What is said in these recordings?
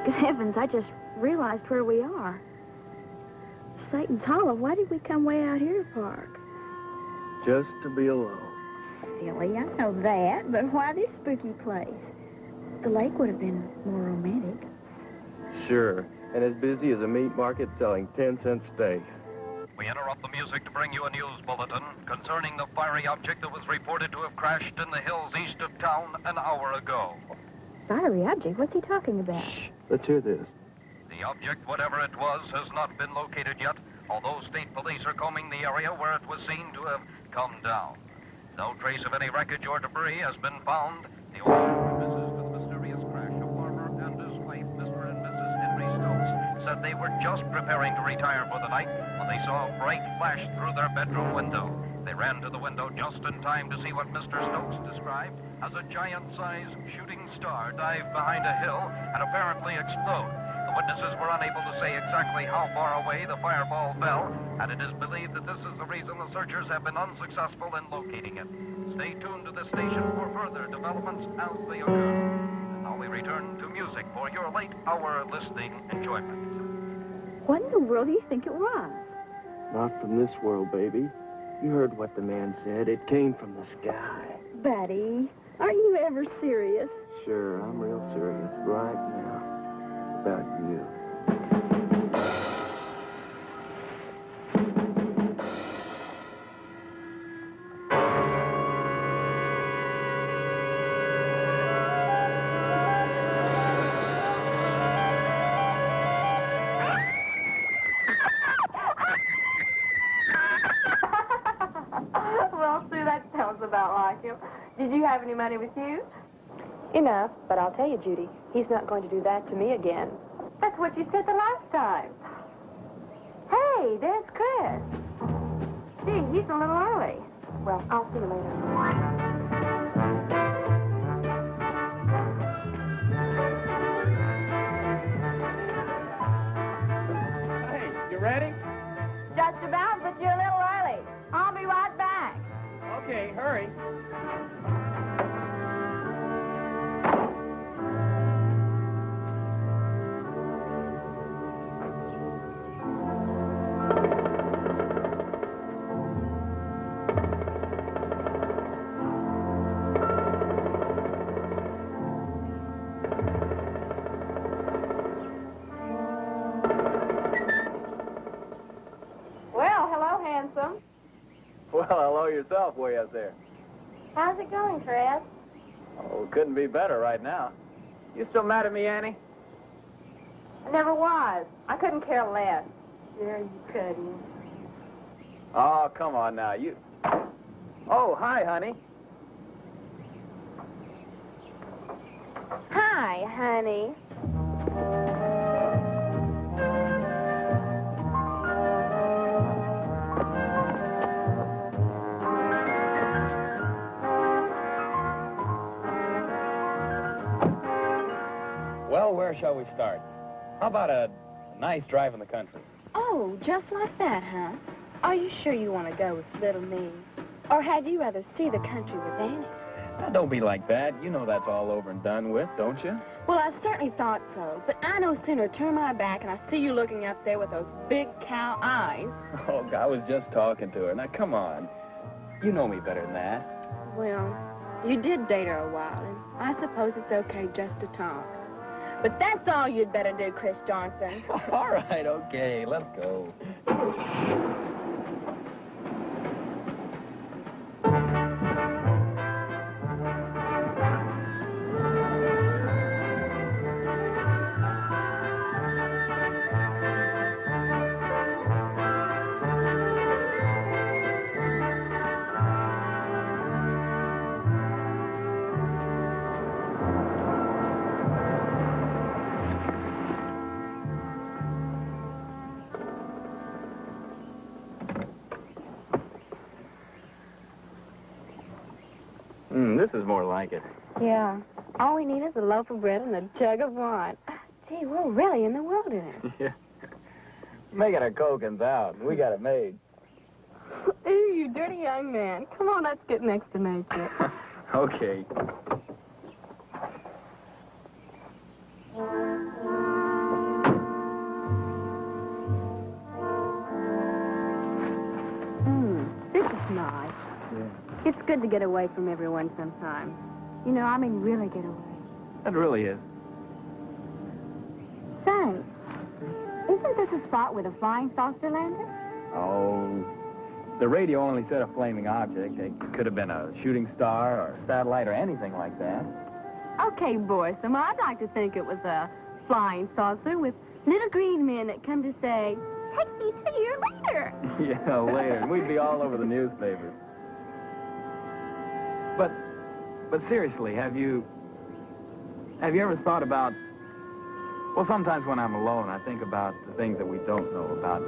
Good heavens, I just realized where we are. Satan's Hollow. Why did we come way out here to park? Just to be alone. Silly, I know that, but why this spooky place? The lake would have been more romantic. Sure, and as busy as a meat market selling 10-cent steaks. We interrupt the music to bring you a news bulletin concerning the fiery object that was reported to have crashed in the hills east of town an hour ago. Fiery object? What's he talking about? Shh, let's hear this. The object, whatever it was, has not been located yet, although state police are combing the area where it was seen to have come down. No trace of any wreckage or debris has been found. The only witnesses to the mysterious crash, a farmer and his wife, Mr. and Mrs. Henry Stokes, said they were just preparing to retire for the night when they saw a bright flash through their bedroom window. They ran to the window just in time to see what Mr. Stokes described as a giant-sized shooting star dive behind a hill and apparently explode. The witnesses were unable to say exactly how far away the fireball fell, and it is believed that this is the reason the searchers have been unsuccessful in locating it. Stay tuned to this station for further developments as they occur. And now we return to music for your late-hour listening enjoyment. What in the world do you think it was? Not from this world, baby. You heard what the man said. It came from the sky. Buddy, aren't you ever serious? Sure, I'm real serious right now about you. Well, Sue, that sounds about like him. Did you have any money with you? Enough, but I'll tell you, Judy, he's not going to do that to me again. That's what you said the last time. Hey, there's Chris. Gee, he's a little early. Well, I'll see you later. Hey, you ready? Just about, but you're a little early. I'll be right back. Okay, hurry. Well, hello, handsome. Well, hello yourself way up there. How's it going, Chris? Oh, couldn't be better right now. You still mad at me, Annie? I never was. I couldn't care less. Sure, you couldn't. Oh, come on now. You... Oh, hi, honey. Hi, honey. Well, where shall we start? How about a nice drive in the country? Oh, just like that, huh? Are you sure you want to go with little me? Or had you rather see the country with Annie? Now, don't be like that. You know that's all over and done with, don't you? Well, I certainly thought so, but I no sooner turn my back and I see you looking up there with those big cow eyes. Oh, I was just talking to her. Now, come on. You know me better than that. Well, you did date her a while, and I suppose it's okay just to talk. But that's all you'd better do, Chris Johnson. All right, okay, let's go. This is more like it. Yeah. All we need is a loaf of bread and a jug of wine. Gee, we're really in the wilderness. Yeah. Making a Coken's out. We got it made. Ew, you dirty young man. Come on, let's get next to nature. Okay. It's good to get away from everyone sometimes. You know, I mean really get away. It really is. Say, isn't this a spot where the flying saucer landed? Oh, the radio only said a flaming object. It could have been a shooting star or a satellite or anything like that. Okay, boys, so I'd like to think it was a flying saucer with little green men that come to say, take me to you later. Yeah, later. And we'd be all over the newspapers. But seriously, have you ever thought about, well, sometimes when I'm alone, I think about the things that we don't know about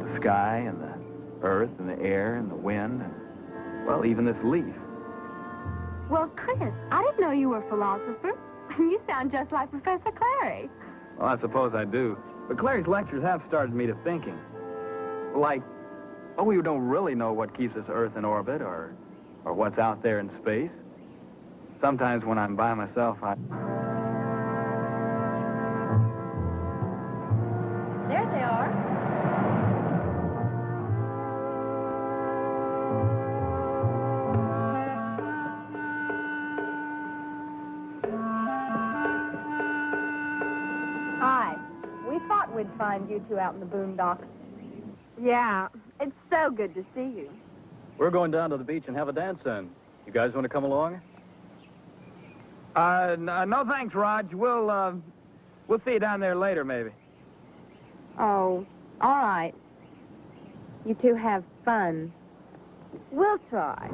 the sky and the earth and the air and the wind and, well, even this leaf. Well, Chris, I didn't know you were a philosopher. You sound just like Professor Clary. Well, I suppose I do. But Clary's lectures have started me to thinking. Like, oh, we don't really know what keeps this Earth in orbit or what's out there in space. Sometimes when I'm by myself, There they are. Hi. We thought we'd find you two out in the boondocks. Yeah, it's so good to see you. We're going down to the beach and have a dance in. You guys want to come along? no thanks, Raj. We'll see you down there later, maybe. Oh, all right. You two have fun. We'll try.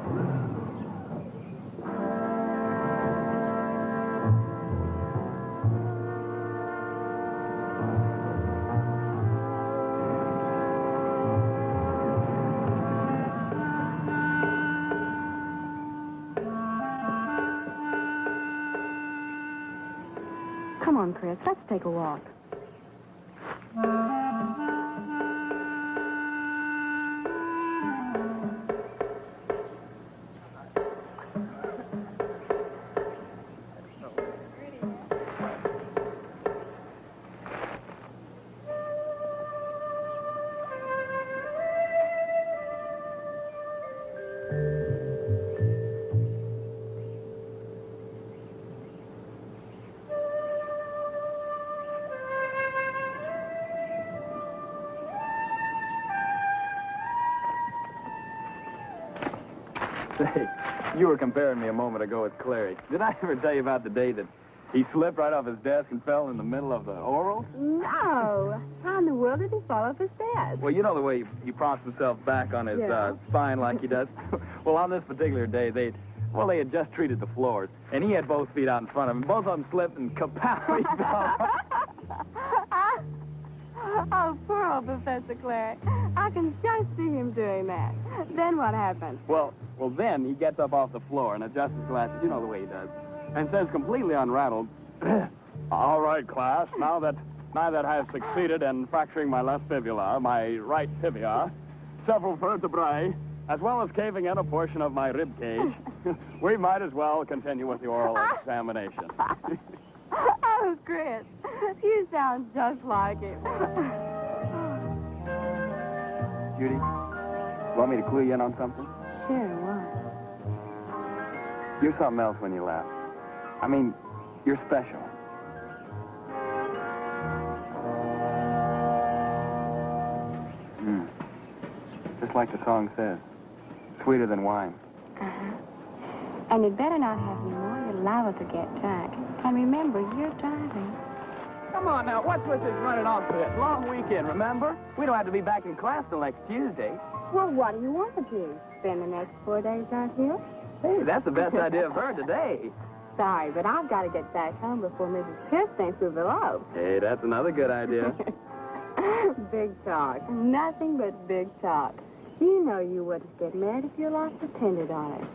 Come on, Chris, let's take a walk. Say, you were comparing me a moment ago with Clary. Did I ever tell you about the day that he slipped right off his desk and fell in the middle of the oral? No. How in the world did he fall off his desk? Well, you know the way he props himself back on his Yeah. spine like he does? Well, on this particular day, they had just treated the floors, and he had both feet out in front of him. Both of them slipped and kapow, he fell. Oh, poor old Professor Clary. I can just see him doing that. Then what happened? Well, then he gets up off the floor and adjusts his glasses, you know the way he does, and says completely unrattled, all right, class, now that I have succeeded in fracturing my left fibula, my right tibia, several vertebrae, as well as caving in a portion of my rib cage, we might as well continue with the oral examination. Oh, Chris, you sound just like him. Judy, want me to clue you in on something? Sure, what? You're something else when you laugh. I mean, you're special. Just like the song says, sweeter than wine. Uh-huh. And you'd better not have any more. You're liable to get drunk. And remember, you're driving. Come on now, what's with this running off bit? Long weekend, remember? We don't have to be back in class till next Tuesday. Well, what do you want to do? Spend the next 4 days out here? Hey, that's the best idea I've heard today. Sorry, but I've got to get back home before Mrs. Chris thinks we've eloped. Hey, that's another good idea. Big talk. Nothing but big talk. You know you wouldn't get married if your life depended on it.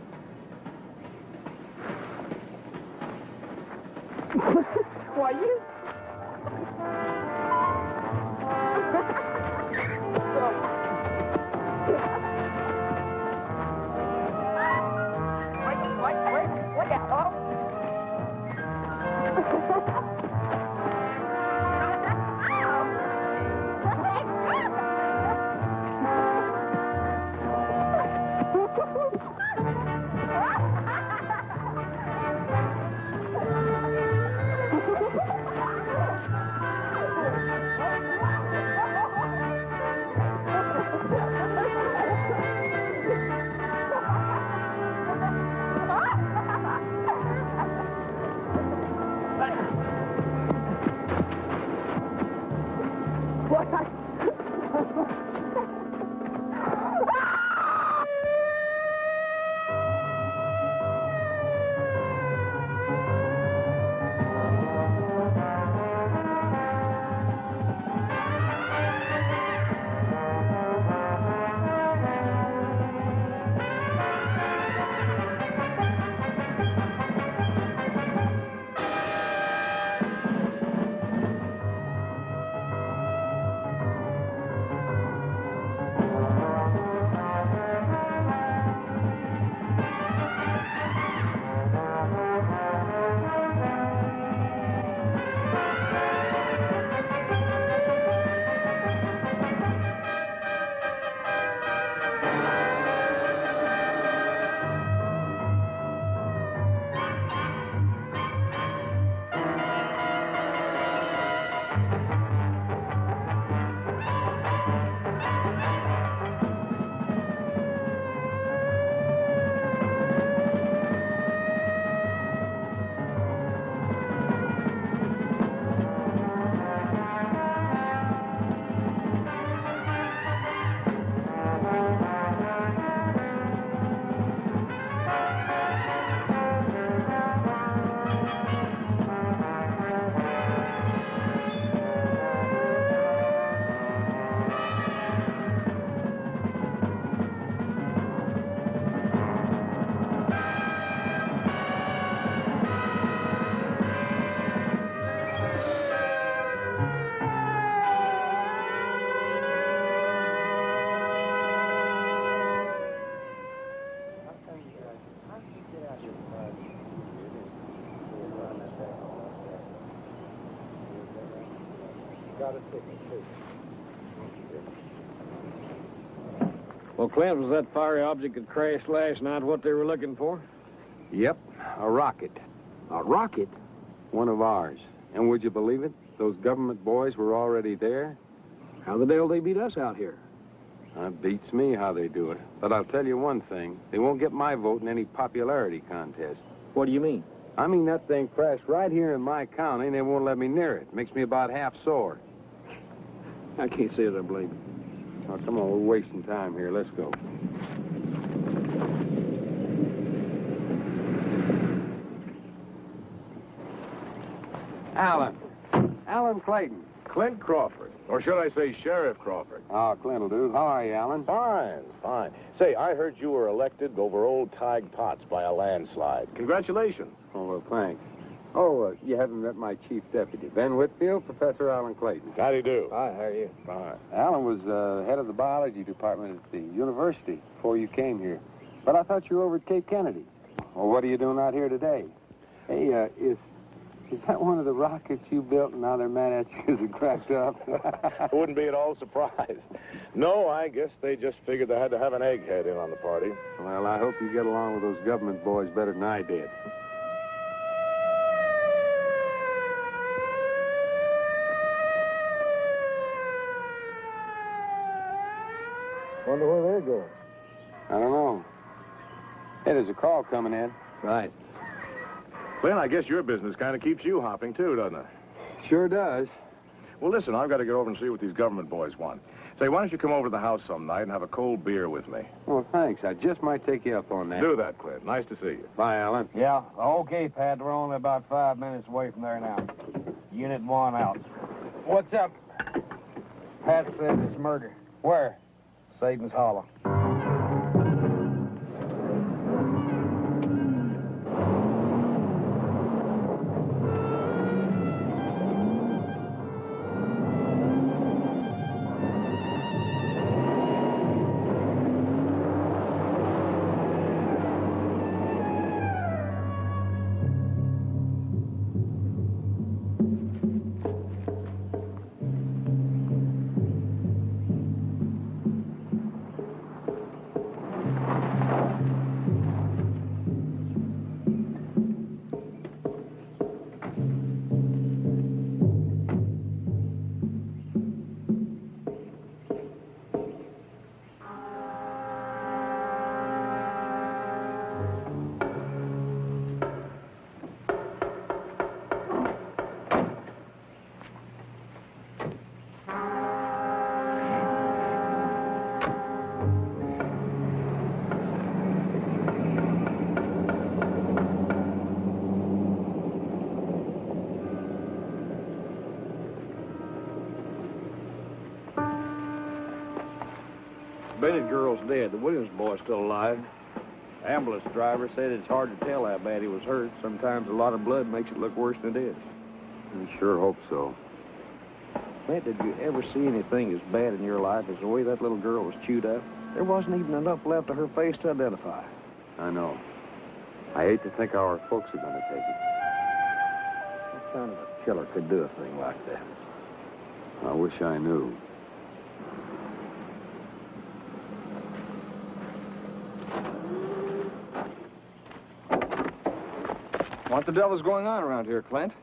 Why, you... got a ticket, too. Well, Clint, was that fiery object that crashed last night what they were looking for? Yep, a rocket. A rocket? One of ours. And would you believe it? Those government boys were already there. How the devil they beat us out here? Beats me how they do it. But I'll tell you one thing. They won't get my vote in any popularity contest. What do you mean? I mean, that thing crashed right here in my county, and they won't let me near it. Makes me about half sore. I can't say that I blame you. Oh, come on, we're wasting time here. Let's go. Alan Clayton. Clint Crawford. Or should I say Sheriff Crawford? Oh, Clint will do. How are you, Alan? Fine, fine. Say, I heard you were elected over old Tige Potts by a landslide. Congratulations. Oh, well, thanks. Oh, you haven't met my chief deputy, Ben Whitfield, Professor Alan Clayton. How do you do? Hi, how are you? Fine. Alan was head of the biology department at the university before you came here. But I thought you were over at Cape Kennedy. Well, what are you doing out here today? Hey, is that one of the rockets you built and now they're mad at you because it cracked up? I wouldn't be at all surprised. No, I guess they just figured they had to have an egghead in on the party. Well, I hope you get along with those government boys better than I did. Wonder where they're going. I don't know. Hey, there's a call coming in. Right. Well, I guess your business kind of keeps you hopping, too, doesn't it? Sure does. Well, listen, I've got to get over and see what these government boys want. Say, why don't you come over to the house some night and have a cold beer with me? Well, thanks. I just might take you up on that. Do that, Clint. Nice to see you. Bye, Alan. Yeah, okay, Pat. We're only about 5 minutes away from there now. Unit 1 out. What's up? Pat says it's murder. Where? Satan's Hollow. Bennett girl's dead. The Williams boy's still alive. Ambulance driver said it's hard to tell how bad he was hurt. Sometimes a lot of blood makes it look worse than it is. I sure hope so. Matt, did you ever see anything as bad in your life as the way that little girl was chewed up? There wasn't even enough left of her face to identify. I know. I hate to think how our folks are going to take it. What kind of a killer could do a thing like that? I wish I knew. What the devil's going on around here, Clint?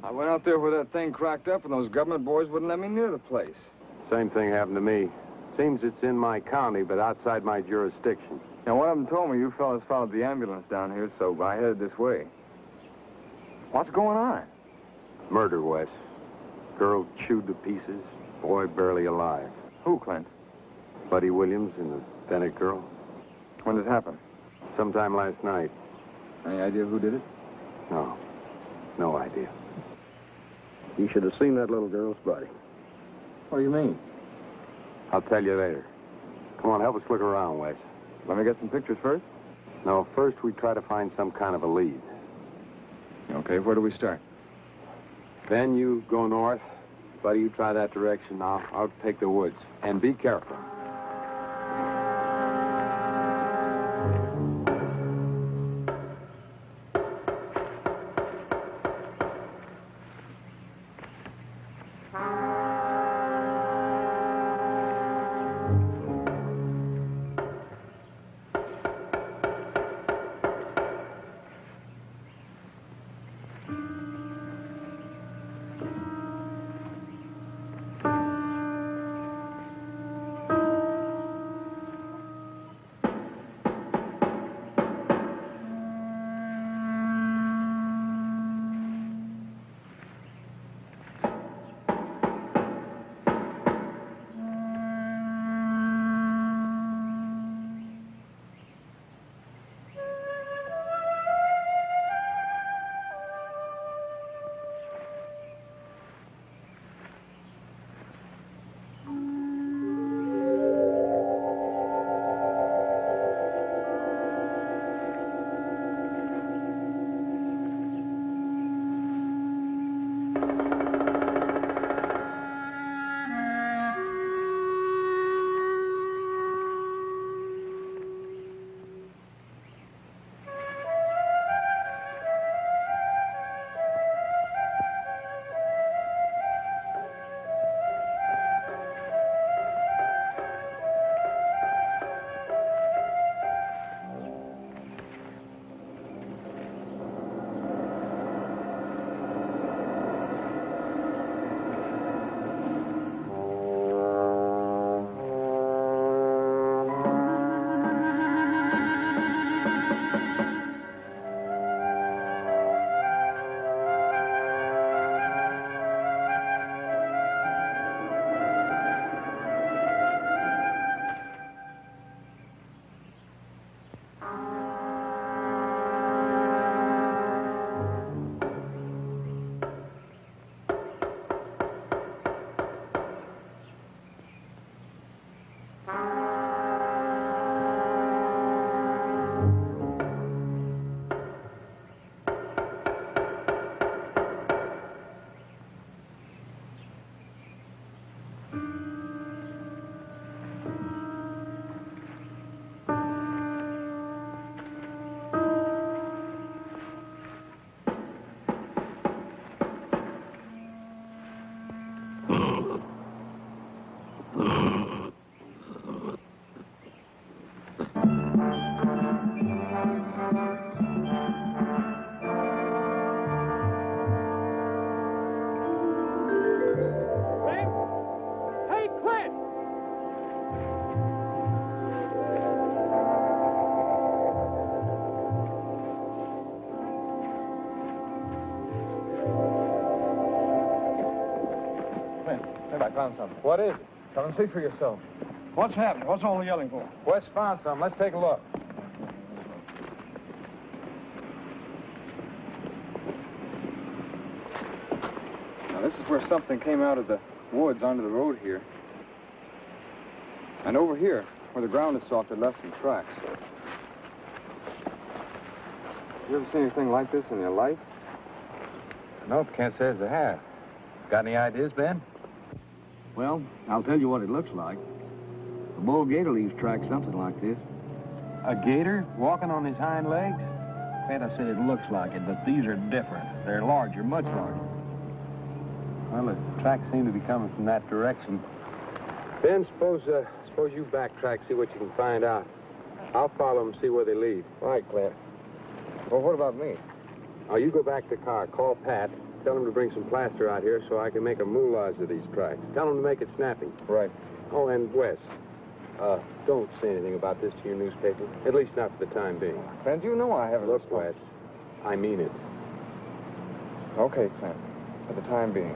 I went out there where that thing cracked up, and those government boys wouldn't let me near the place. Same thing happened to me. Seems it's in my county, but outside my jurisdiction. Now, one of them told me you fellas followed the ambulance down here, so I headed this way. What's going on? Murder, Wes. Girl chewed to pieces. Boy barely alive. Who, Clint? Buddy Williams and the Bennett girl. When did it happen? Sometime last night. Any idea who did it? No. No idea. You should have seen that little girl's body. What do you mean? I'll tell you later. Come on, help us look around, Wes. Let me get some pictures first? No, first we try to find some kind of a lead. Okay, where do we start? Ben, you go north. Buddy, you try that direction. I'll take the woods. And be careful. found something. What is it? Come and see for yourself. What's happened? What's all the yelling for? Wes found something. Let's take a look. Now, this is where something came out of the woods onto the road here. And over here, where the ground is soft, it left some tracks. You ever seen anything like this in your life? Nope, can't say as I have. Got any ideas, Ben? Well, I'll tell you what it looks like. A bull gator leaves tracks something like this. A gator walking on his hind legs? And I said it looks like it, but these are different. They're larger, much larger. Well, the tracks seem to be coming from that direction. Ben, suppose you backtrack, see what you can find out. I'll follow them, see where they lead. All right, Clint. Well, what about me? Oh, you go back to the car, call Pat, tell him to bring some plaster out here so I can make a moulage of these tracks. Tell him to make it snappy. Right. Oh, and Wes, don't say anything about this to your newspaper, at least not for the time being. Clint, you know I haven't... Look, Wes, I mean it. Okay, Clint. For the time being.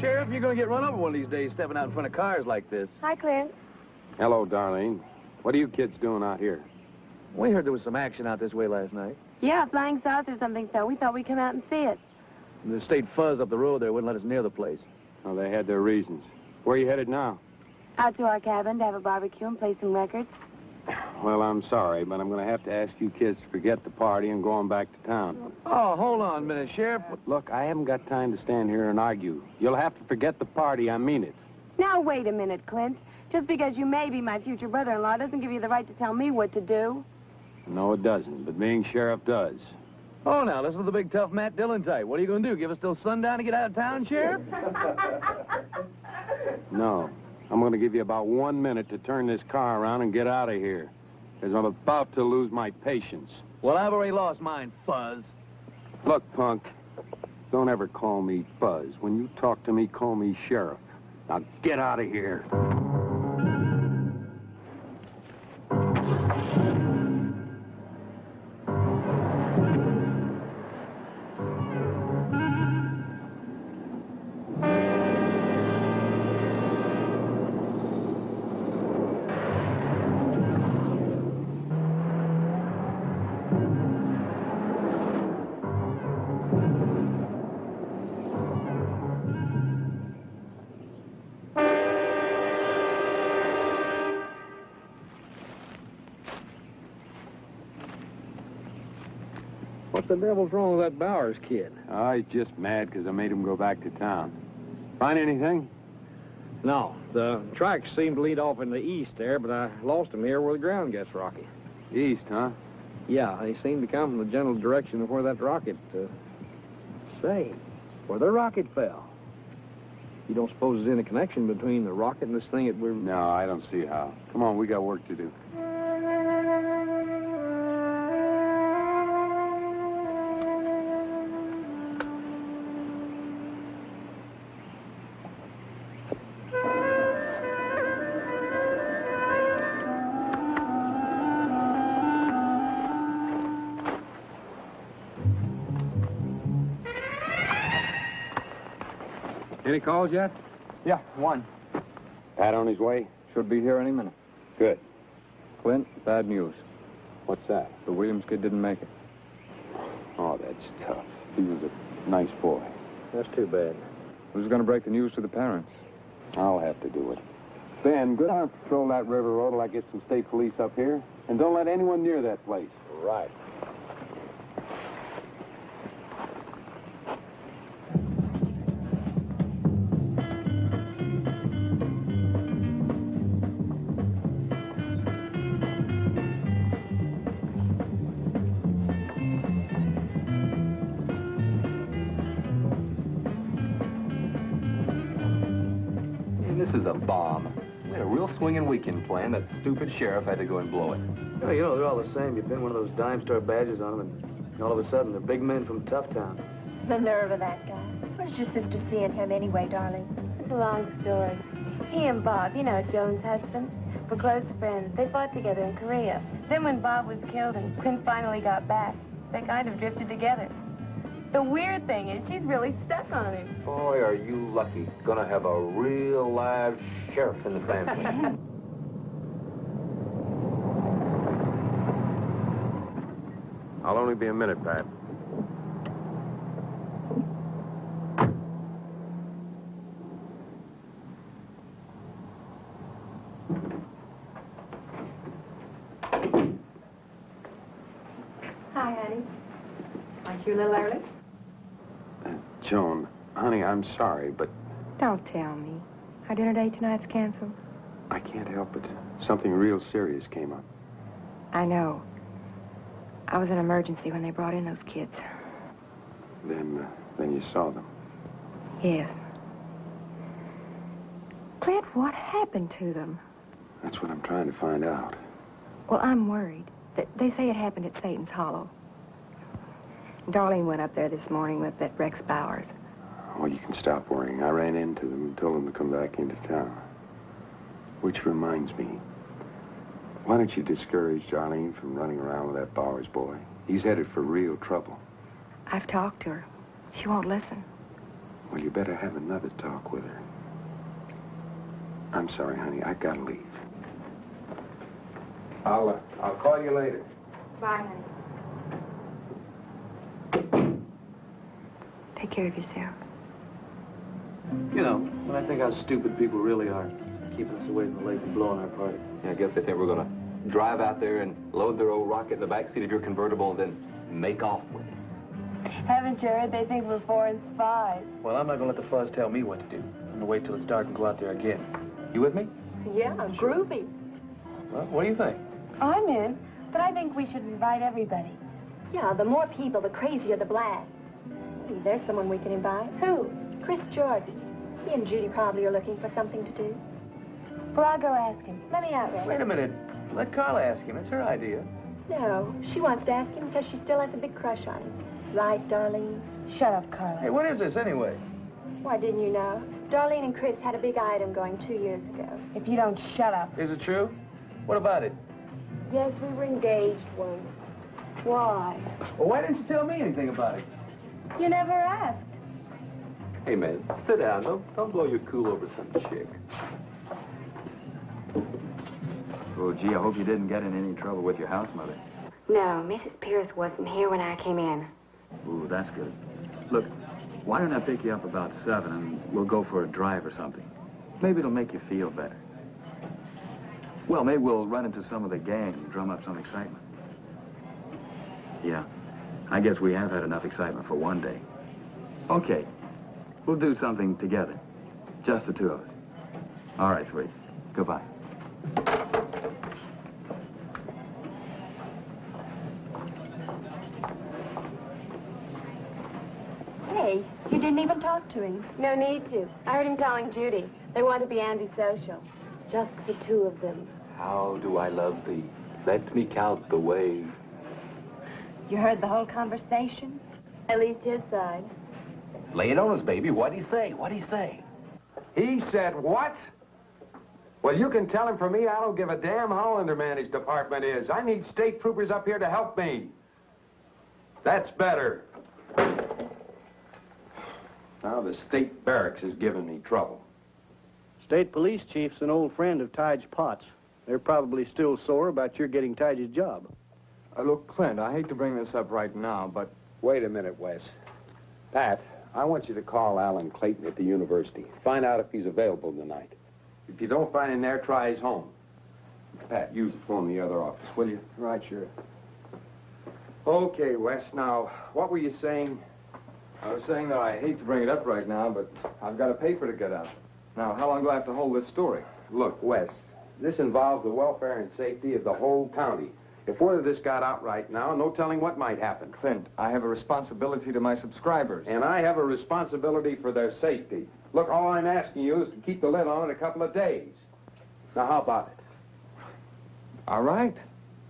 Sheriff, you're going to get run over one of these days stepping out in front of cars like this. Hi, Clint. Hello, Darlene. What are you kids doing out here? We heard there was some action out this way last night. Yeah, flying saucer or something, so we thought we'd come out and see it. The state fuzz up the road there wouldn't let us near the place. Oh, they had their reasons. Where are you headed now? Out to our cabin to have a barbecue and play some records. Well, I'm sorry, but I'm going to have to ask you kids to forget the party and go on back to town. Oh, hold on a minute, Sheriff. Look, I haven't got time to stand here and argue. You'll have to forget the party. I mean it. Now, wait a minute, Clint. Just because you may be my future brother-in-law doesn't give you the right to tell me what to do. No, it doesn't, but being sheriff does. Oh, now, listen to the big tough Matt Dillon type. What are you going to do, give us till sundown to get out of town, Sheriff? No. I'm going to give you about 1 minute to turn this car around and get out of here. Because I'm about to lose my patience. Well, I've already lost mine, Fuzz. Look, punk, don't ever call me Fuzz. When you talk to me, call me Sheriff. Now get out of here. the devil's wrong with that Bowers kid? Oh, he's just mad because I made him go back to town. Find anything? No, the tracks seem to lead off in the east there, but I lost them here where the ground gets rocky. East, huh? Yeah, they seem to come from the general direction of where that rocket, say, where the rocket fell. You don't suppose there's any connection between the rocket and this thing that we're... No, I don't see how. Come on, we got work to do. Any calls yet? Yeah, one. Pat on his way? Should be here any minute. Good. Clint, bad news. What's that? The Williams kid didn't make it. Oh, that's tough. He was a nice boy. That's too bad. Who's going to break the news to the parents? I'll have to do it. Ben, go down and patrol that river road till I get some state police up here. And don't let anyone near that place. Right. This is a bomb. We had a real swinging weekend plan. That stupid sheriff had to go and blow it. Yeah, you know, they're all the same. You pin one of those dime store badges on them, and all of a sudden, they're big men from Tough Town. The nerve of that guy. What is your sister seeing him anyway, darling? It's a long story. He and Bob, you know, Joan's husband, were close friends. They fought together in Korea. Then when Bob was killed and Clint finally got back, they kind of drifted together. The weird thing is she's really stuck on him. Boy, are you lucky. Gonna have a real live sheriff in the family. I'll only be a minute, Pat. Hi, honey. Aren't you a little early? Joan, honey, I'm sorry, but Don't tell me. Our dinner date tonight's canceled. I can't help it. Something real serious came up. I know. I was an emergency when they brought in those kids. Then you saw them. Yes. Clint, what happened to them? That's what I'm trying to find out. Well, I'm worried. They say it happened at Satan's Hollow. Darlene went up there this morning with that Rex Bowers. Well, you can stop worrying. I ran into them and told them to come back into town. Which reminds me, why don't you discourage Darlene from running around with that Bowers boy? He's headed for real trouble. I've talked to her. She won't listen. Well, you better have another talk with her. I'm sorry, honey. I gotta leave. I'll call you later. Bye, honey. Take care of yourself. You know, when I think how stupid people really are, keeping us away from the lake and blowing our party. Yeah, I guess they think we're gonna drive out there and load their old rocket in the backseat of your convertible and then make off with it. Haven't you heard they think we're foreign spies? Well, I'm not going to let the fuzz tell me what to do. I'm going to wait till it's dark and go out there again. You with me? Yeah, groovy. Well, what do you think? I'm in, but I think we should invite everybody. Yeah, the more people, the crazier the blast. Hey, there's someone we can invite. Who? Chris Jordan. He and Judy probably are looking for something to do. Well, I'll go ask him. Let me out, Ray. Wait a minute. Let Carla ask him. It's her idea. No, she wants to ask him because she still has a big crush on him. Right, Darlene? Shut up, Carla. Hey, what is this anyway? Why, didn't you know? Darlene and Chris had a big item going 2 years ago. If you don't shut up. Is it true? What about it? Yes, we were engaged once. Why? Well, why didn't you tell me anything about it? You never asked. Hey, man, sit down. Don't blow your cool over some chick. Oh, gee, I hope you didn't get in any trouble with your house mother. No, Mrs. Pierce wasn't here when I came in. Ooh, that's good. Look, why don't I pick you up about 7 and we'll go for a drive or something? Maybe it'll make you feel better. Well, maybe we'll run into some of the gang and drum up some excitement. Yeah. I guess we have had enough excitement for one day. Okay, we'll do something together. Just the two of us. All right, sweet. Goodbye. Hey, you didn't even talk to him. No need to. I heard him telling Judy. They want to be antisocial. Just the two of them. How do I love thee? Let me count the way. You heard the whole conversation? At least his side. Lay it on us, baby. What'd he say? What'd he say? He said what? Well, you can tell him for me I don't give a damn how undermanned his department is. I need state troopers up here to help me. That's better. Now the state barracks is giving me trouble. State police chief's an old friend of Tige Potts. They're probably still sore about your getting Tige's job. Look, Clint, I hate to bring this up right now, but... Wait a minute, Wes. Pat, I want you to call Alan Clayton at the university. Find out if he's available tonight. If you don't find him there, try his home. Pat, use the phone in the other office, will you? Right, sure. Okay, Wes. Now, what were you saying? I was saying that I hate to bring it up right now, but I've got a paper to get out. Now, how long do I have to hold this story? Look, Wes, this involves the welfare and safety of the whole county. If word of this got out right now, no telling what might happen. Clint, I have a responsibility to my subscribers. And I have a responsibility for their safety. Look, all I'm asking you is to keep the lid on it a couple of days. Now, how about it? All right.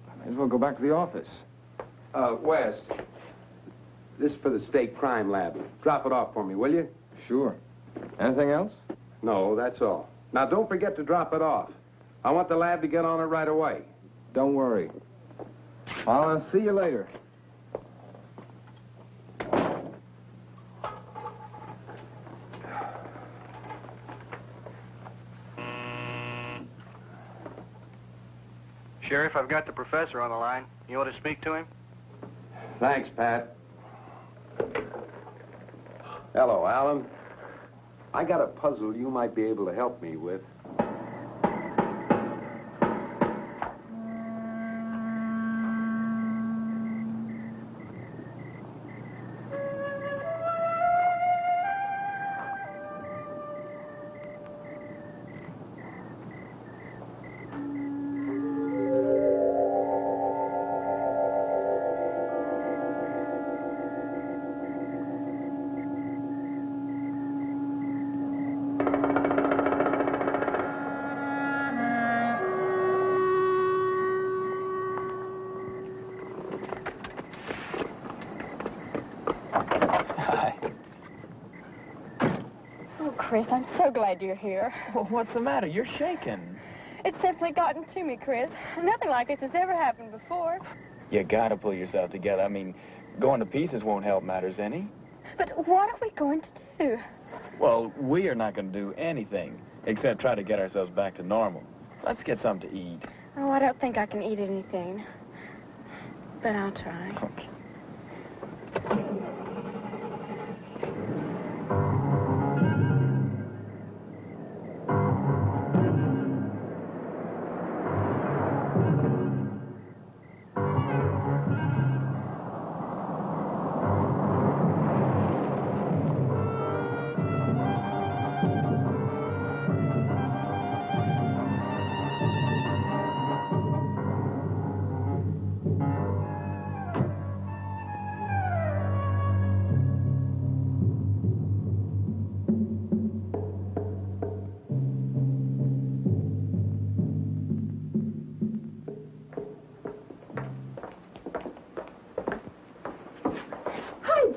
I may as well go back to the office. Wes, this is for the state crime lab. Drop it off for me, will you? Sure. Anything else? No, that's all. Now, don't forget to drop it off. I want the lab to get on it right away. Don't worry. I'll see you later. Sheriff, I've got the professor on the line. You want to speak to him? Thanks, Pat. Hello, Alan. I got a puzzle you might be able to help me with. Chris, I'm so glad you're here. Well, what's the matter? You're shaking. It's simply gotten to me, Chris. Nothing like this has ever happened before. You gotta pull yourself together. I mean, going to pieces won't help matters any. But what are we going to do? Well, we are not going to do anything except try to get ourselves back to normal. Let's get something to eat. Oh, I don't think I can eat anything. But I'll try. Okay.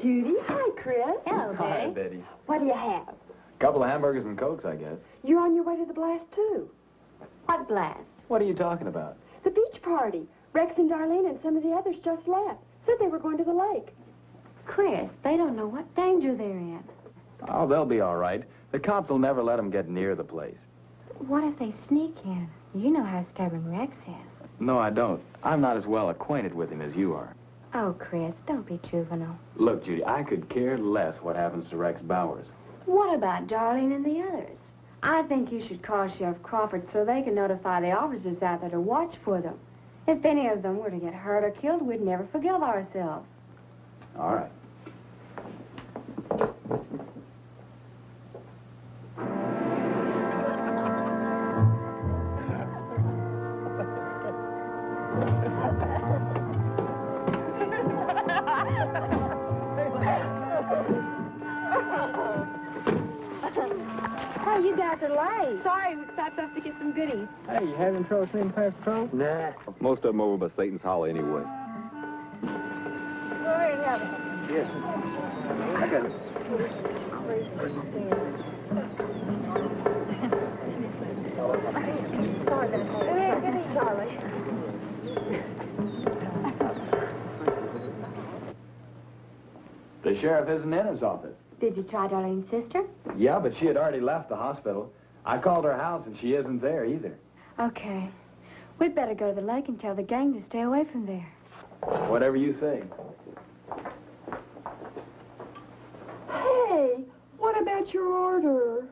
Judy. Hi, Chris. Hello, Betty. Hi, Betty. What do you have? A couple of hamburgers and Cokes, I guess. You're on your way to the blast, too. What blast? What are you talking about? The beach party. Rex and Darlene and some of the others just left. Said they were going to the lake. Chris, they don't know what danger they're in. Oh, they'll be all right. The cops will never let them get near the place. What if they sneak in? You know how stubborn Rex is. No, I don't. I'm not as well acquainted with him as you are. Oh, Chris, don't be juvenile. Look, Judy, I could care less what happens to Rex Bowers. What about Darlene and the others? I think you should call Sheriff Crawford so they can notify the officers out there to watch for them. If any of them were to get hurt or killed, we'd never forgive ourselves. All right. Hey, you guys are late. Sorry, we stopped off to get some goodies. Hey, you having trouble seeing past patrol? Nah. Most of them over by Satan's Hollow anyway. Go ahead and have it. Yes. I got it. Sorry about that. Good evening, Charlie. The sheriff isn't in his office. Did you try Darlene's sister? Yeah, but she had already left the hospital. I called her house, and she isn't there either. Okay. We'd better go to the lake and tell the gang to stay away from there. Whatever you say. Hey, what about your order?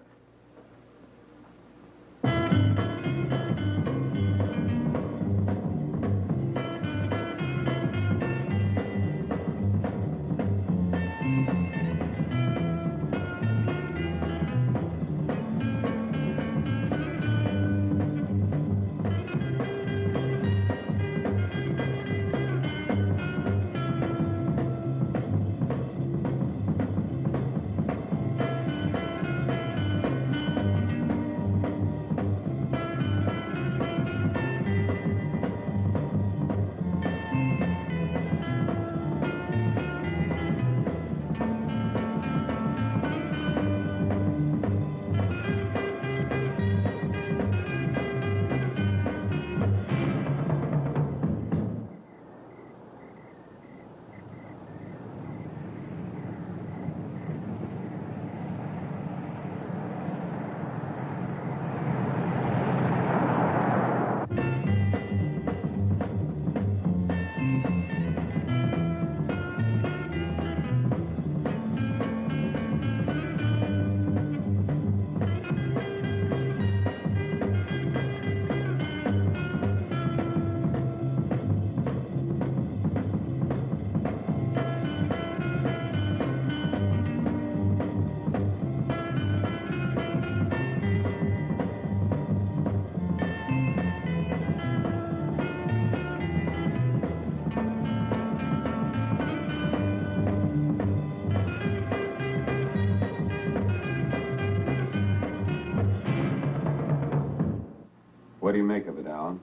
What do you make of it, Alan?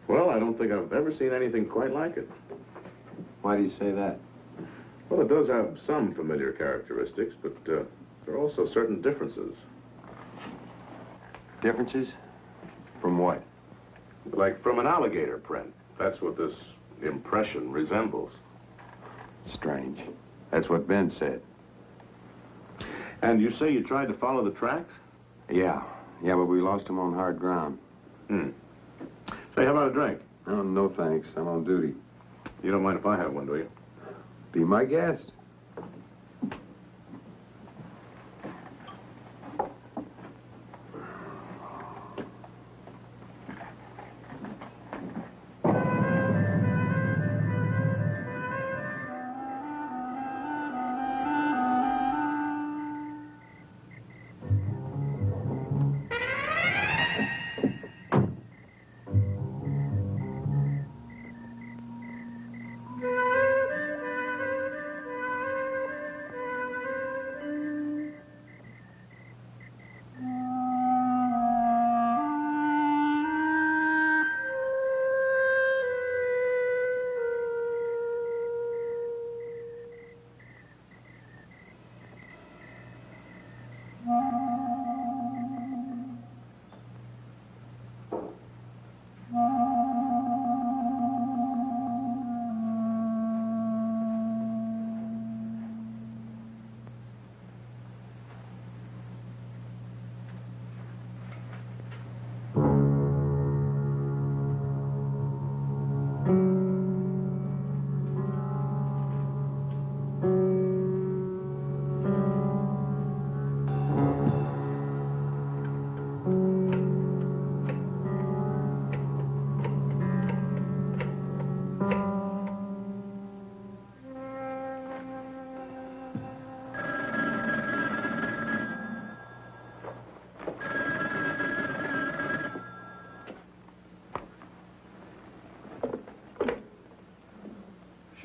Well, I don't think I've ever seen anything quite like it. Why do you say that? Well, it does have some familiar characteristics, but there are also certain differences. Differences? From what? Like from an alligator print. That's what this impression resembles. Strange. That's what Ben said. And you say you tried to follow the tracks? Yeah, but we lost him on hard ground. Say, how about a drink? Oh, no thanks. I'm on duty. You don't mind if I have one, do you? Be my guest.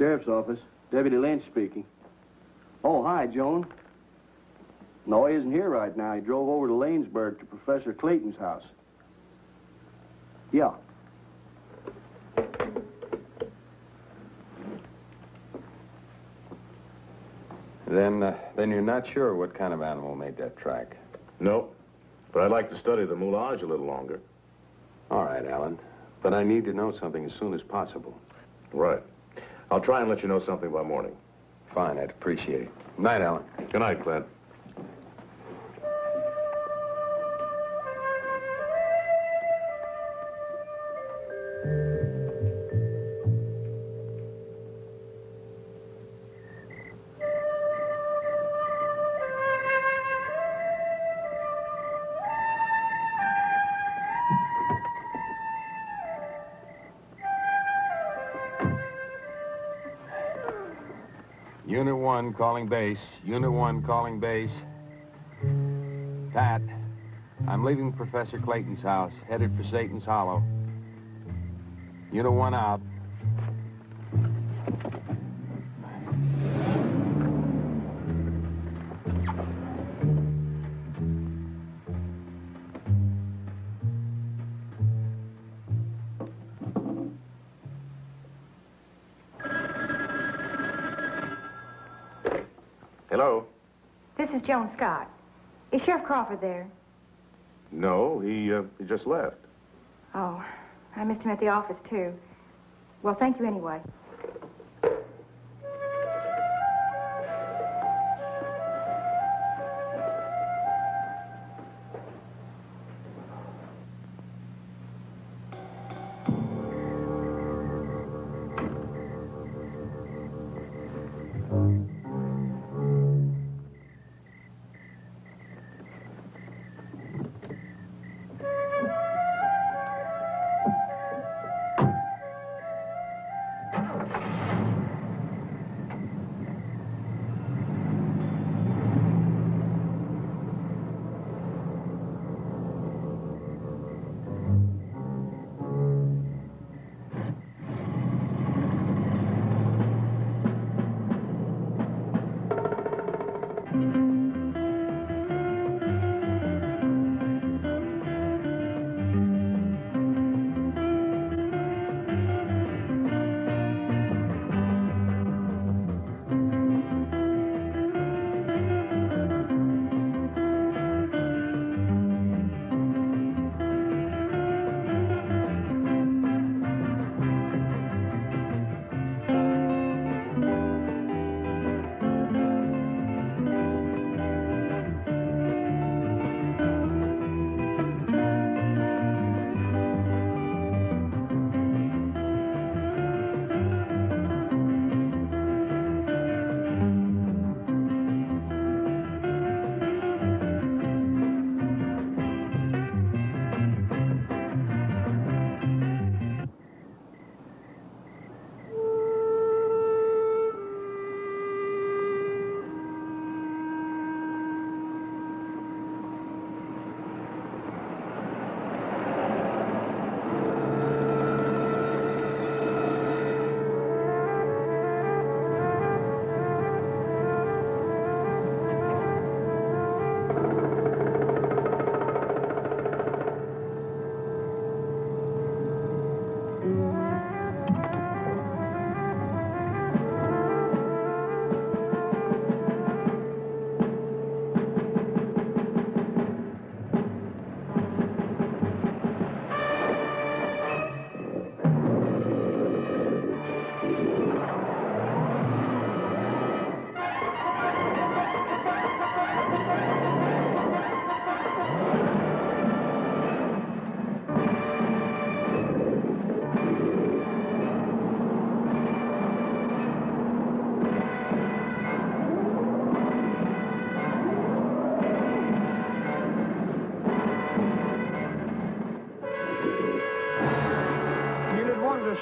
Sheriff's office. Deputy Lynch speaking. Oh, hi, Joan. No, he isn't here right now. He drove over to Lanesburg to Professor Clayton's house. Yeah. Then you're not sure what kind of animal made that track? No, but I'd like to study the moulage a little longer. All right, Alan. But I need to know something as soon as possible. Right. I'll try and let you know something by morning. Fine, I'd appreciate it. Night, Alan. Good night, Clint. Unit 1 calling base. Unit 1 calling base. Pat, I'm leaving Professor Clayton's house, headed for Satan's Hollow. Unit 1 out. Hello? This is Joan Scott. Is Sheriff Crawford there? No, he just left. Oh, I missed him at the office, too. Well, thank you anyway.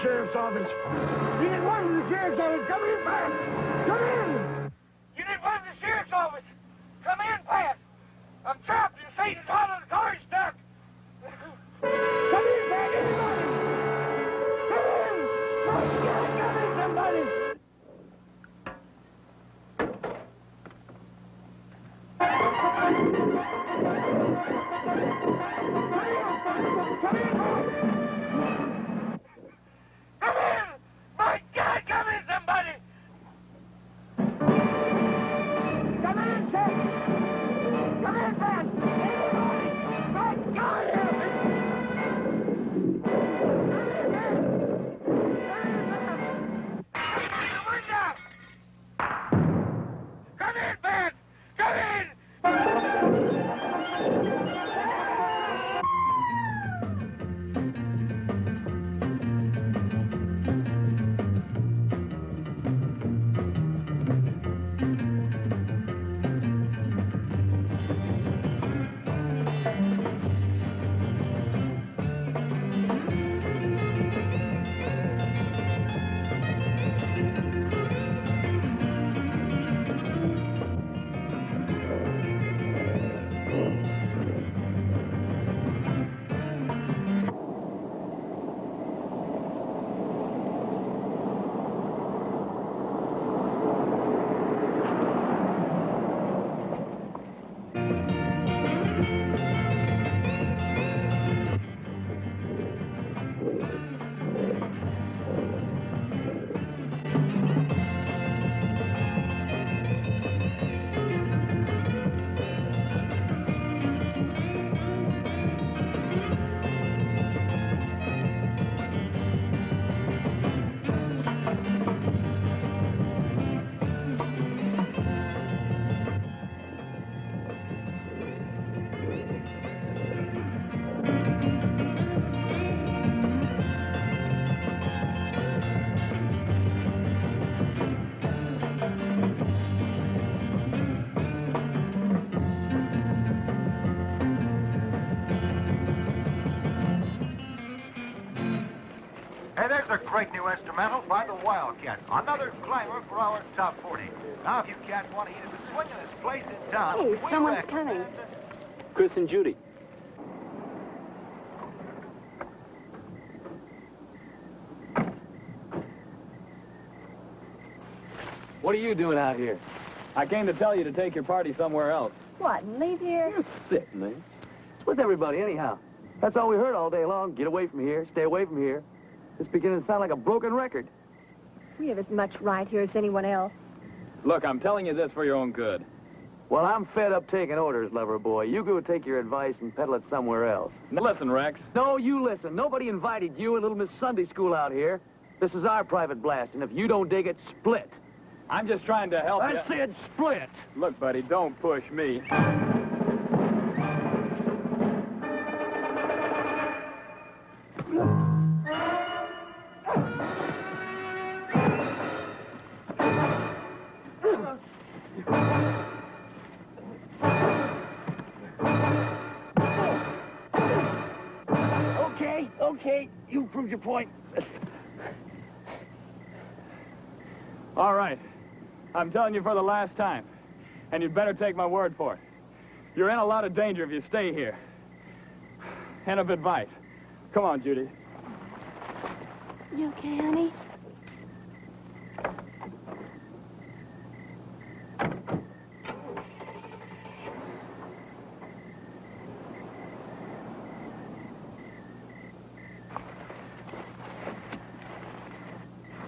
Sheriff's office. Unit 1 to the Sheriff's office. Come in, Pat. Come in. Unit 1 to the Sheriff's office. Come in, Pat. I'm trapped in Satan's Hollow. The car's stuck. Come in, Pat. Anybody. Come in. Come in, somebody. a great new instrumental by the Wildcats. Another climber for our top 40. Now, if you cats want to hear the swingin'est place in town, Hey, we someone's reckon- coming. Chris and Judy. What are you doing out here? I came to tell you to take your party somewhere else. What, and leave here? You're sick, man. What's everybody, anyhow? That's all we heard all day long. Get away from here. Stay away from here. It's beginning to sound like a broken record. We have as much right here as anyone else. Look, I'm telling you this for your own good. Well, I'm fed up taking orders, lover boy. You go take your advice and peddle it somewhere else. Now, listen, Rex. No, you listen. Nobody invited you and little Miss Sunday School out here. This is our private blast, and if you don't dig it, split. I'm just trying to help you. I said split. Look, buddy, don't push me. Okay, you proved your point. All right. I'm telling you for the last time. And you'd better take my word for it. You're in a lot of danger if you stay here. And of advice. Come on, Judy. You okay, honey?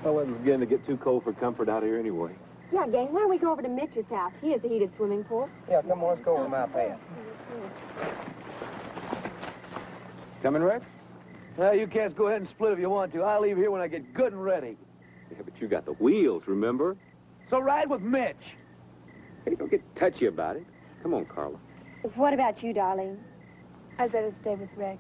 Well, it was beginning to get too cold for comfort out here anyway. Yeah, gang, why don't we go over to Mitch's house? He has a heated swimming pool. Yeah, come on, let's go over to my pad. Coming, Rex? Well, you cats go ahead and split if you want to. I'll leave here when I get good and ready. Yeah, but you got the wheels, remember? So ride with Mitch. Hey, don't get touchy about it. Come on, Carla. What about you, darling? I'd better stay with Rex.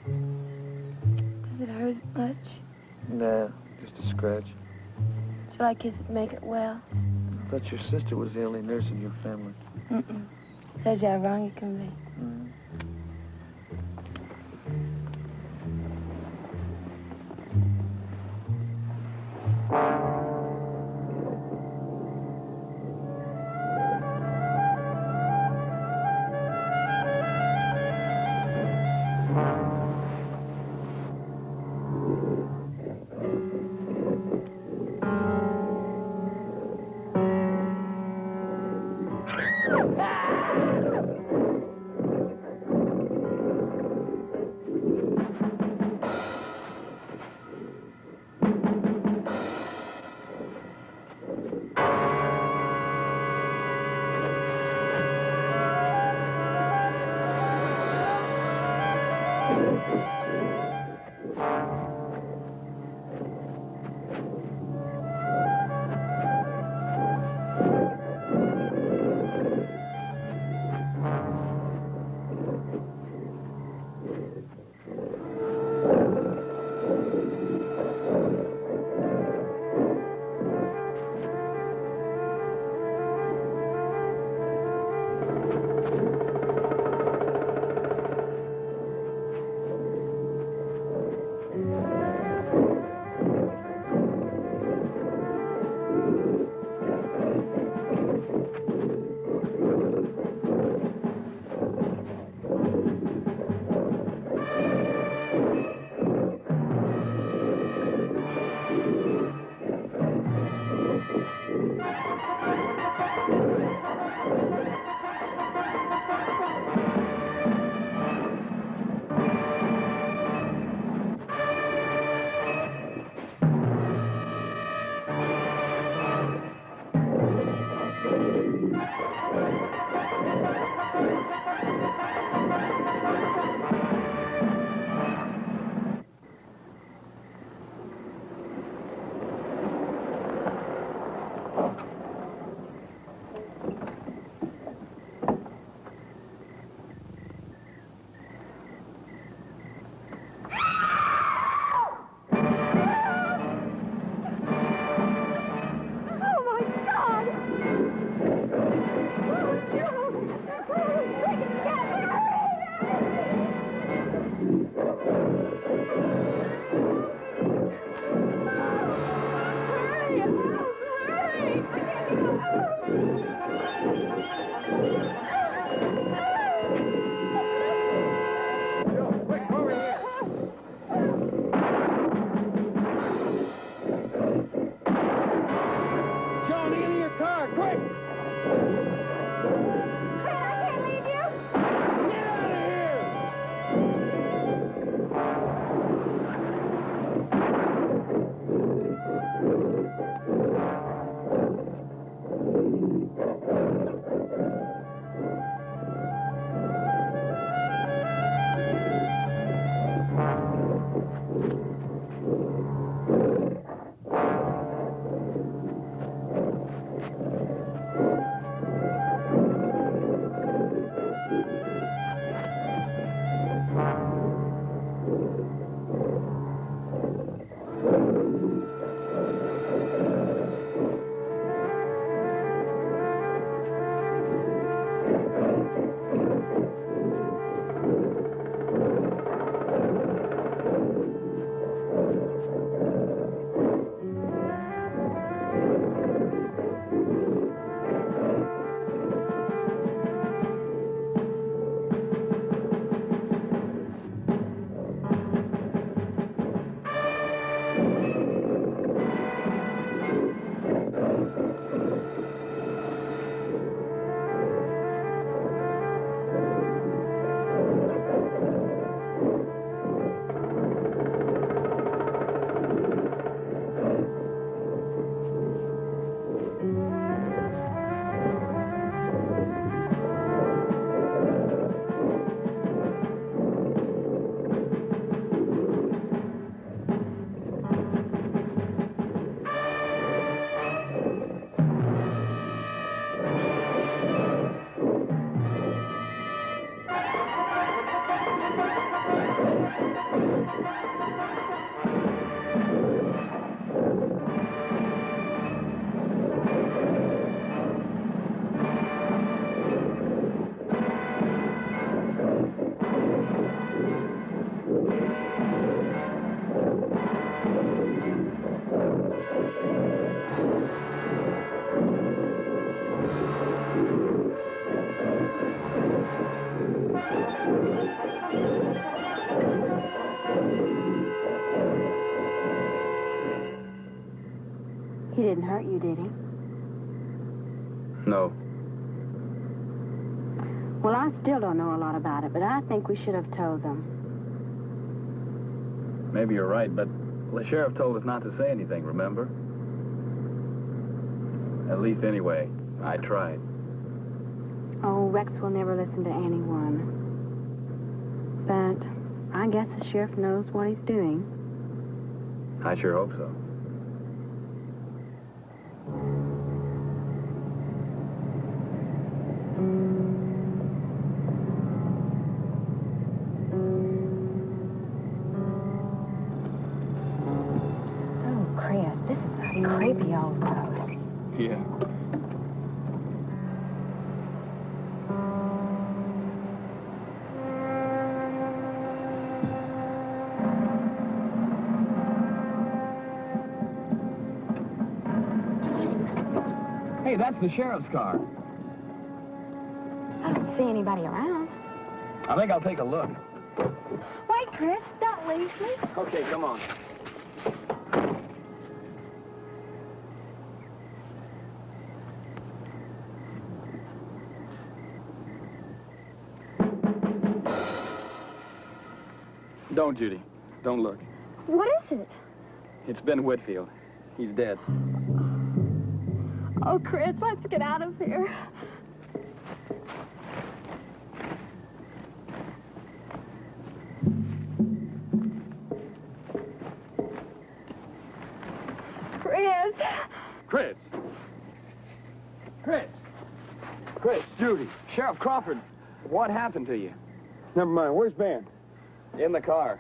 Does it hurt much? Nah, just a scratch. Shall I kiss it to make it well? I thought your sister was the only nurse in your family. Mm-mm. Says you how wrong it can be. didn't hurt you, did he? No. Well, I still don't know a lot about it, but I think we should have told them. Maybe you're right, but the sheriff told us not to say anything, remember? At least anyway, I tried. Oh, Rex will never listen to anyone. But I guess the sheriff knows what he's doing. I sure hope so. Oh, Chris, this is a creepy old road. Yeah. Hey, that's the sheriff's car. I don't see anybody around. I think I'll take a look. Wait, Chris, don't leave me. Okay, come on. Don't, Judy. Don't look. What is it? It's Ben Whitfield. He's dead. Oh, Chris, let's get out of here. Chris. Chris! Chris! Chris, Judy, Sheriff Crawford, what happened to you? Never mind. Where's Ben? In the car.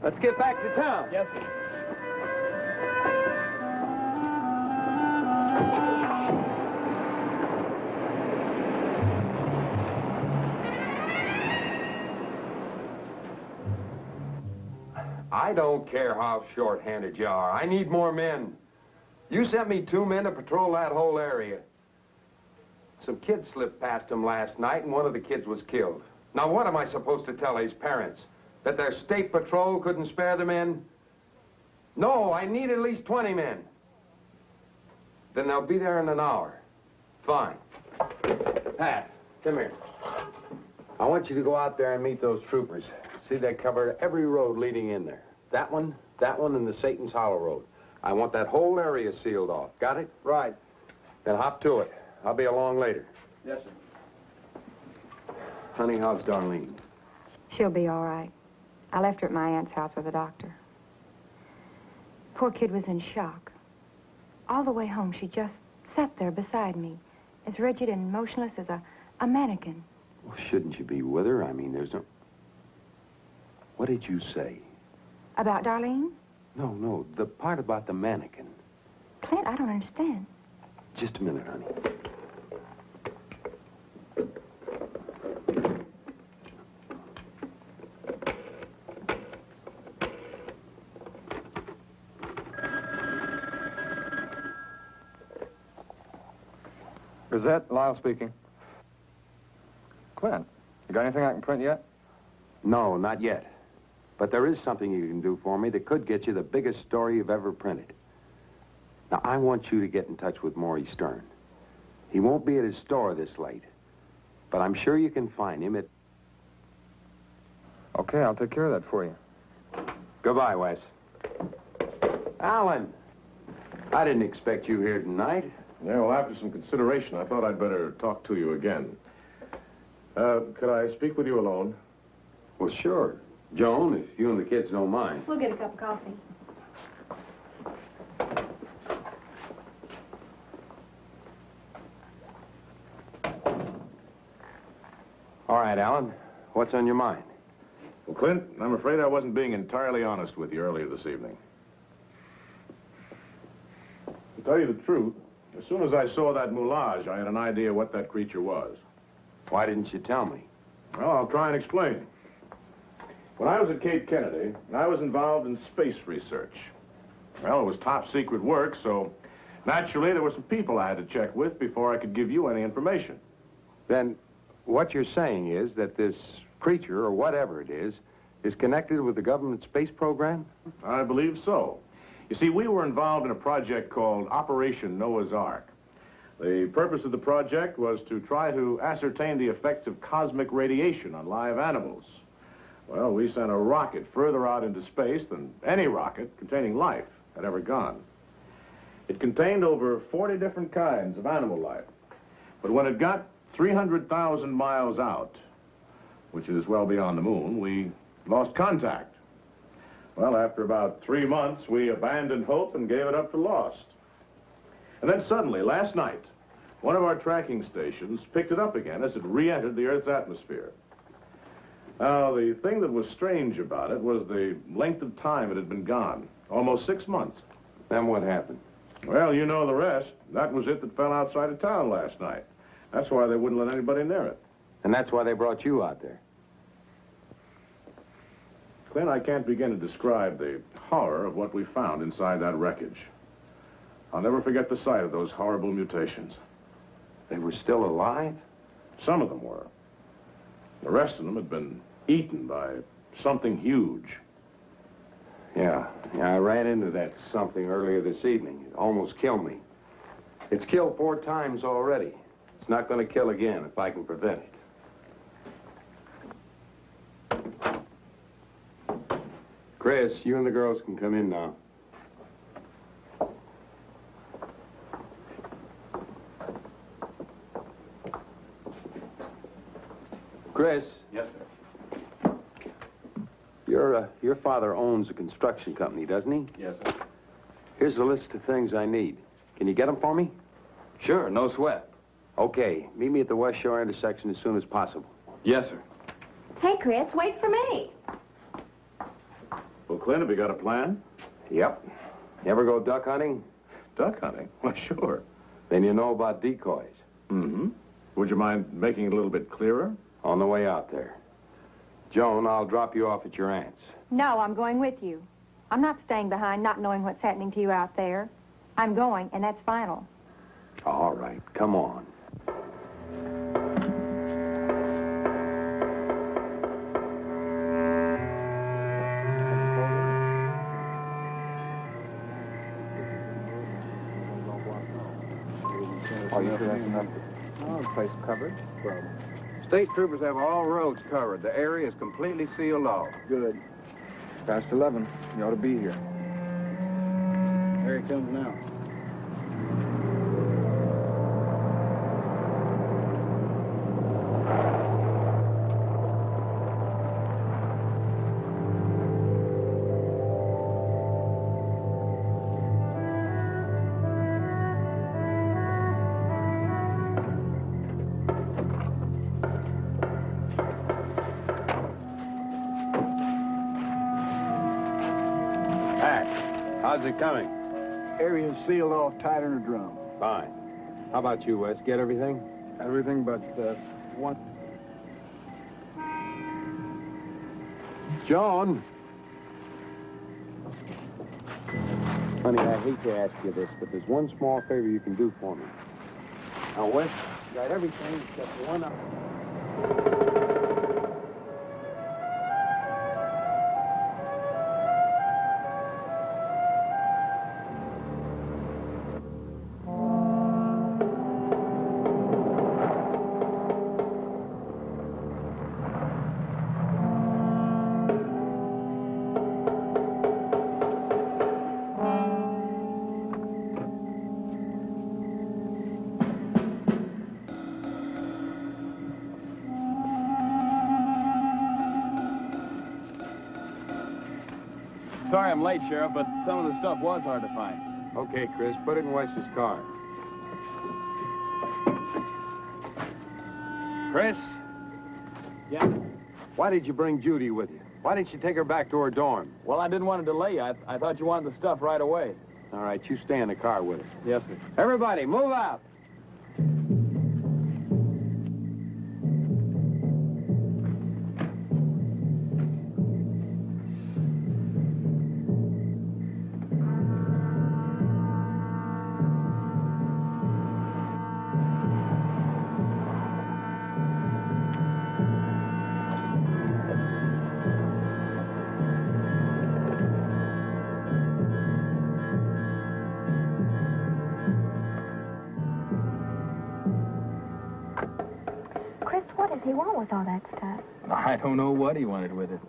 Let's get back to town. Yes, sir. I don't care how short-handed you are. I need more men. You sent me 2 men to patrol that whole area. Some kids slipped past them last night, and one of the kids was killed. Now, what am I supposed to tell his parents? That their state patrol couldn't spare the men? No, I need at least 20 men. Then they'll be there in an hour. Fine. Pat, come here. I want you to go out there and meet those troopers. See, they covered every road leading in there. That one, and the Satan's Hollow Road. I want that whole area sealed off. Got it? Right. Then hop to it. I'll be along later. Yes, sir. Honey, how's Darlene? She'll be all right. I left her at my aunt's house with a doctor. Poor kid was in shock. All the way home, she just sat there beside me, as rigid and motionless as a mannequin. Well, shouldn't you be with her? I mean, there's no... What did you say? About Darlene? No, the part about the mannequin. Clint, I don't understand. Just a minute, honey. Gazette, Lyle speaking. Clint, you got anything I can print yet? No, not yet. But there is something you can do for me that could get you the biggest story you've ever printed. Now, I want you to get in touch with Maury Stern. He won't be at his store this late, but I'm sure you can find him at... Okay, I'll take care of that for you. Goodbye, Wes. Alan, I didn't expect you here tonight. Yeah, well, after some consideration, I thought I'd better talk to you again. Could I speak with you alone? Well, sure. Joan, if you and the kids don't mind. We'll get a cup of coffee. All right, Alan. What's on your mind? Well, Clint, I'm afraid I wasn't being entirely honest with you earlier this evening. To tell you the truth, as soon as I saw that moulage, I had an idea what that creature was. Why didn't you tell me? Well, I'll try and explain. When I was at Cape Kennedy, I was involved in space research. Well, it was top secret work, so naturally there were some people I had to check with before I could give you any information. Then what you're saying is that this creature, or whatever it is, is connected with the government space program? I believe so. You see, we were involved in a project called Operation Noah's Ark. The purpose of the project was to try to ascertain the effects of cosmic radiation on live animals. Well, we sent a rocket further out into space than any rocket containing life had ever gone. It contained over 40 different kinds of animal life. But when it got 300,000 miles out, which is well beyond the moon, we lost contact. Well, after about 3 months, we abandoned hope and gave it up for lost. And then suddenly, last night, one of our tracking stations picked it up again as it re-entered the Earth's atmosphere. Now, the thing that was strange about it was the length of time it had been gone, almost 6 months. Then what happened? Well, you know the rest. That was it that fell outside of town last night. That's why they wouldn't let anybody near it. And that's why they brought you out there. Clint, I can't begin to describe the horror of what we found inside that wreckage. I'll never forget the sight of those horrible mutations. They were still alive? Some of them were. The rest of them had been eaten by something huge. Yeah, I ran into that something earlier this evening. It almost killed me. It's killed 4 times already. It's not going to kill again if I can prevent it. Chris, you and the girls can come in now. Chris. Yes, sir. Your father owns a construction company, doesn't he? Yes, sir. Here's a list of things I need. Can you get them for me? Sure, no sweat. Okay, meet me at the West Shore intersection as soon as possible. Yes, sir. Hey, Chris, wait for me. Well, Clint, have you got a plan? Yep. You ever go duck hunting? Duck hunting? Why, sure. Then you know about decoys. Mm-hmm. Would you mind making it a little bit clearer? On the way out there. Joan, I'll drop you off at your aunt's. No, I'm going with you. I'm not staying behind not knowing what's happening to you out there. I'm going, and that's final. All right, come on. Are you dressing up? Oh, the place covered. State troopers have all roads covered. The area is completely sealed off. Good. Past 11. You ought to be here. Here he comes now. How's it coming? Area's sealed off tighter than a drum. Fine. How about you, Wes? Get everything? Everything but one. Joan! Honey, I hate to ask you this, but there's one small favor you can do for me. Now, Wes, you got everything except one up. Sorry I'm late, Sheriff, but some of the stuff was hard to find. Okay, Chris, put it in Wes's car. Chris? Yeah? Why did you bring Judy with you? Why didn't you take her back to her dorm? Well, I didn't want to delay you. I thought you wanted the stuff right away. All right, you stay in the car with her. Yes, sir. Everybody, move out! What does he want with all that stuff? I don't know what he wanted with it.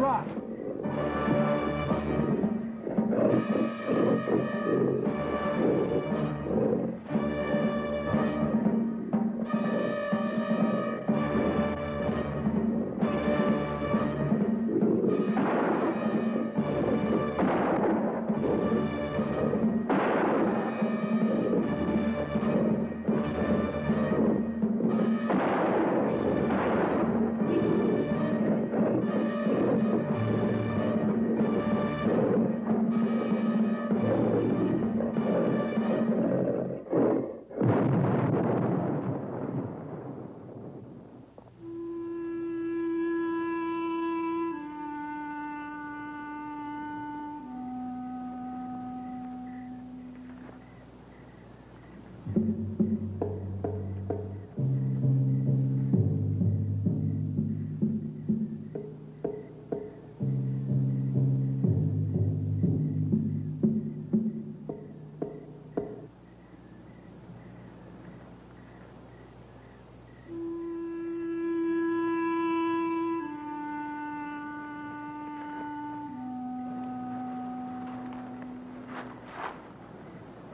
lot.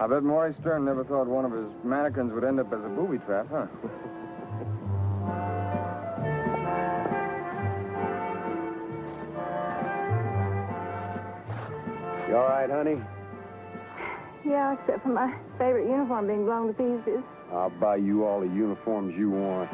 I bet Maurice Stern never thought one of his mannequins would end up as a booby trap, huh? You all right, honey? Yeah, except for my favorite uniform being blown to pieces. I'll buy you all the uniforms you want.